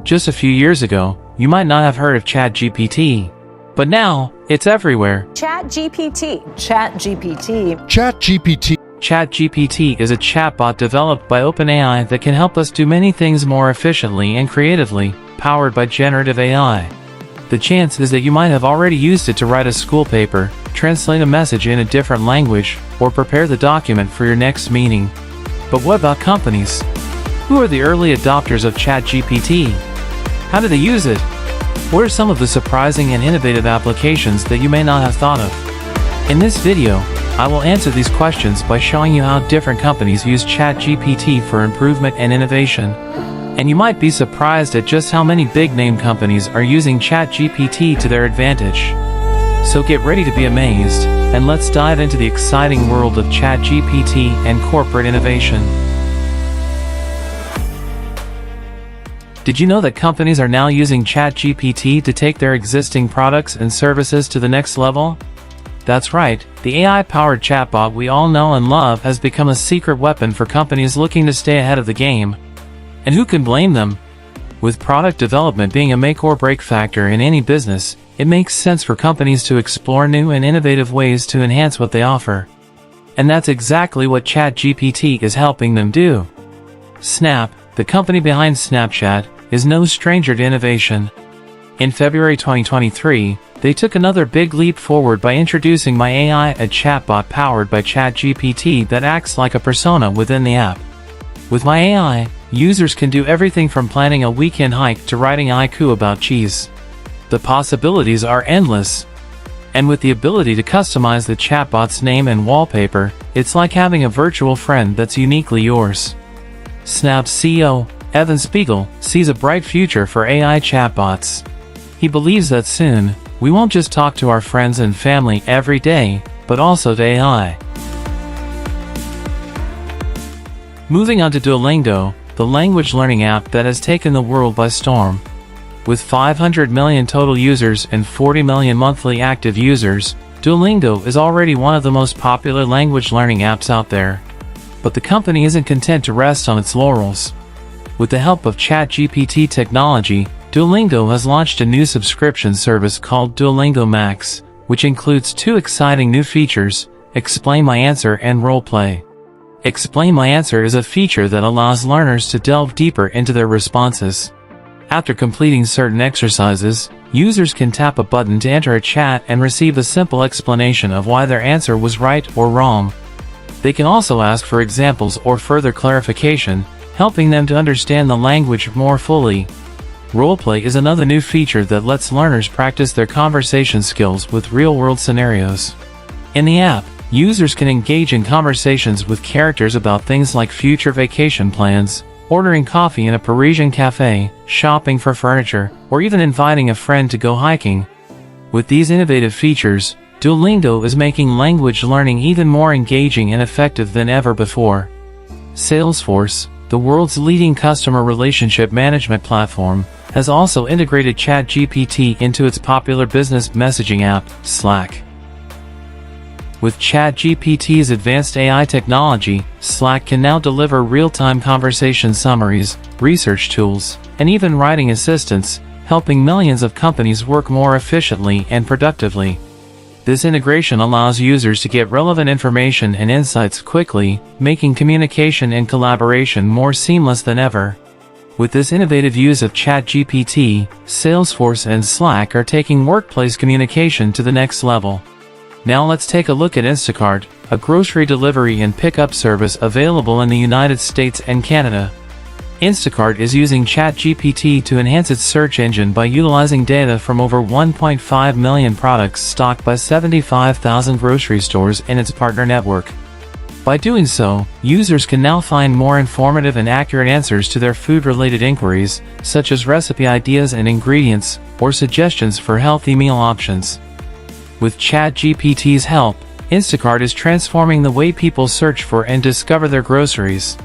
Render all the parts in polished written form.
Just a few years ago, you might not have heard of ChatGPT, but now, it's everywhere. ChatGPT. ChatGPT. ChatGPT. ChatGPT is a chatbot developed by OpenAI that can help us do many things more efficiently and creatively, powered by generative AI. The chance is that you might have already used it to write a school paper, translate a message in a different language, or prepare the document for your next meeting. But what about companies? Who are the early adopters of ChatGPT? How do they use it? What are some of the surprising and innovative applications that you may not have thought of? In this video, I will answer these questions by showing you how different companies use ChatGPT for improvement and innovation. And you might be surprised at just how many big-name companies are using ChatGPT to their advantage. So get ready to be amazed, and let's dive into the exciting world of ChatGPT and corporate innovation. Did you know that companies are now using ChatGPT to take their existing products and services to the next level? That's right, the AI-powered chatbot we all know and love has become a secret weapon for companies looking to stay ahead of the game. And who can blame them? With product development being a make-or-break factor in any business, it makes sense for companies to explore new and innovative ways to enhance what they offer. And that's exactly what ChatGPT is helping them do. Snap, the company behind Snapchat, is no stranger to innovation. In February 2023, they took another big leap forward by introducing My AI, a chatbot powered by ChatGPT that acts like a persona within the app. With My AI, users can do everything from planning a weekend hike to writing a haiku about cheese. The possibilities are endless. And with the ability to customize the chatbot's name and wallpaper, it's like having a virtual friend that's uniquely yours. Snap's CEO, Evan Spiegel, sees a bright future for AI chatbots. He believes that soon, we won't just talk to our friends and family every day, but also to AI. Moving on to Duolingo, the language learning app that has taken the world by storm. With 500 million total users and 40 million monthly active users, Duolingo is already one of the most popular language learning apps out there. But the company isn't content to rest on its laurels. With the help of ChatGPT technology, Duolingo has launched a new subscription service called Duolingo Max, which includes two exciting new features: Explain My Answer and Roleplay. Explain My Answer is a feature that allows learners to delve deeper into their responses. After completing certain exercises, users can tap a button to enter a chat and receive a simple explanation of why their answer was right or wrong. They can also ask for examples or further clarification, helping them to understand the language more fully. Roleplay is another new feature that lets learners practice their conversation skills with real-world scenarios. In the app, users can engage in conversations with characters about things like future vacation plans, ordering coffee in a Parisian cafe, shopping for furniture, or even inviting a friend to go hiking. With these innovative features, Duolingo is making language learning even more engaging and effective than ever before. Salesforce, the world's leading customer relationship management platform, has also integrated ChatGPT into its popular business messaging app, Slack. With ChatGPT's advanced AI technology, Slack can now deliver real-time conversation summaries, research tools, and even writing assistance, helping millions of companies work more efficiently and productively. This integration allows users to get relevant information and insights quickly, making communication and collaboration more seamless than ever. With this innovative use of ChatGPT, Salesforce and Slack are taking workplace communication to the next level. Now let's take a look at Instacart, a grocery delivery and pickup service available in the United States and Canada. Instacart is using ChatGPT to enhance its search engine by utilizing data from over 1.5 million products stocked by 75,000 grocery stores in its partner network. By doing so, users can now find more informative and accurate answers to their food-related inquiries, such as recipe ideas and ingredients, or suggestions for healthy meal options. With ChatGPT's help, Instacart is transforming the way people search for and discover their groceries.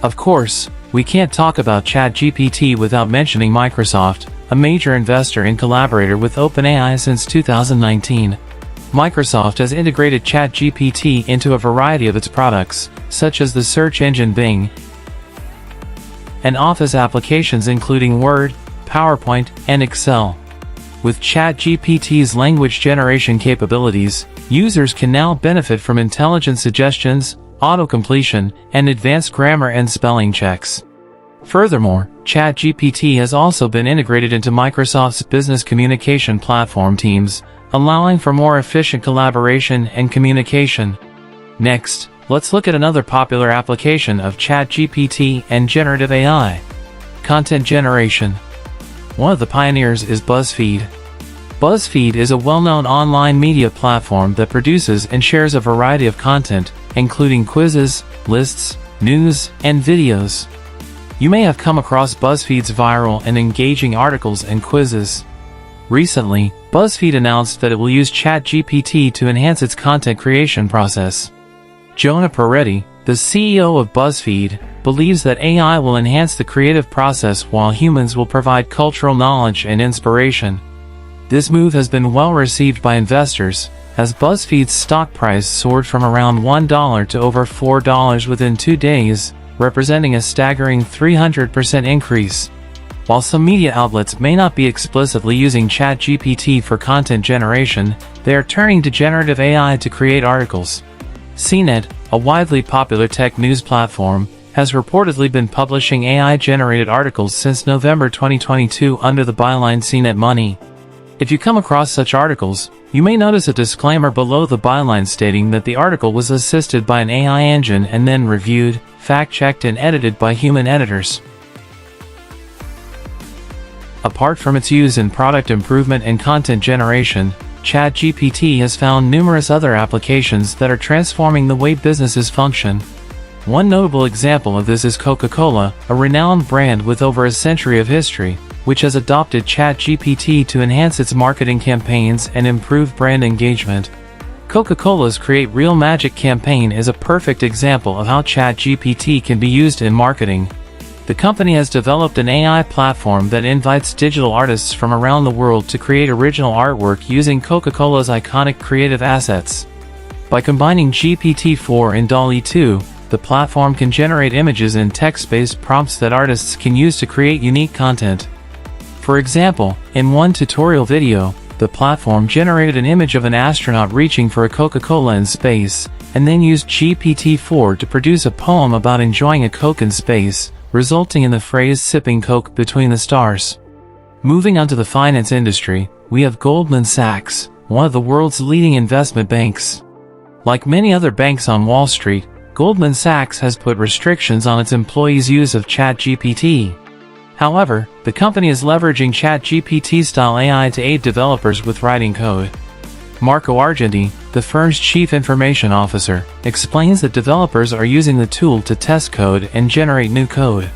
Of course, we can't talk about ChatGPT without mentioning Microsoft, a major investor and collaborator with OpenAI since 2019. Microsoft has integrated ChatGPT into a variety of its products, such as the search engine Bing, and Office applications including Word, PowerPoint, and Excel. With ChatGPT's language generation capabilities, users can now benefit from intelligent suggestions, auto-completion, and advanced grammar and spelling checks. Furthermore, ChatGPT has also been integrated into Microsoft's business communication platform Teams, allowing for more efficient collaboration and communication. Next, let's look at another popular application of ChatGPT and generative AI. Content generation. One of the pioneers is BuzzFeed. BuzzFeed is a well-known online media platform that produces and shares a variety of content, including quizzes, lists, news, and videos. You may have come across BuzzFeed's viral and engaging articles and quizzes. Recently, BuzzFeed announced that it will use ChatGPT to enhance its content creation process. Jonah Peretti, the CEO of BuzzFeed, believes that AI will enhance the creative process while humans will provide cultural knowledge and inspiration. This move has been well received by investors, as BuzzFeed's stock price soared from around $1 to over $4 within 2 days, representing a staggering 300% increase. While some media outlets may not be explicitly using ChatGPT for content generation, they are turning to generative AI to create articles. CNET, a widely popular tech news platform, has reportedly been publishing AI-generated articles since November 2022 under the byline CNET Money. If you come across such articles, you may notice a disclaimer below the byline stating that the article was assisted by an AI engine and then reviewed, fact-checked and edited by human editors. Apart from its use in product improvement and content generation, ChatGPT has found numerous other applications that are transforming the way businesses function. One notable example of this is Coca-Cola, a renowned brand with over a century of history, which has adopted ChatGPT to enhance its marketing campaigns and improve brand engagement. Coca-Cola's Create Real Magic campaign is a perfect example of how ChatGPT can be used in marketing. The company has developed an AI platform that invites digital artists from around the world to create original artwork using Coca-Cola's iconic creative assets. By combining GPT-4 and DALL-E 2, the platform can generate images and text-based prompts that artists can use to create unique content. For example, in one tutorial video, the platform generated an image of an astronaut reaching for a Coca-Cola in space, and then used GPT-4 to produce a poem about enjoying a Coke in space, resulting in the phrase "sipping Coke between the stars." Moving on to the finance industry, we have Goldman Sachs, one of the world's leading investment banks. Like many other banks on Wall Street, Goldman Sachs has put restrictions on its employees' use of ChatGPT. However, the company is leveraging ChatGPT-style AI to aid developers with writing code. Marco Argenti, the firm's chief information officer, explains that developers are using the tool to test code and generate new code.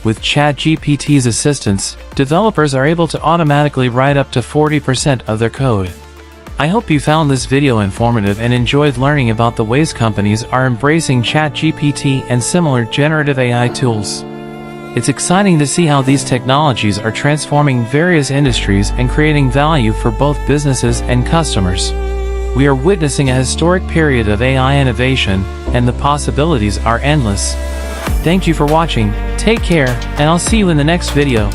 With ChatGPT's assistance, developers are able to automatically write up to 40% of their code. I hope you found this video informative and enjoyed learning about the ways companies are embracing ChatGPT and similar generative AI tools. It's exciting to see how these technologies are transforming various industries and creating value for both businesses and customers. We are witnessing a historic period of AI innovation, and the possibilities are endless. Thank you for watching, take care, and I'll see you in the next video.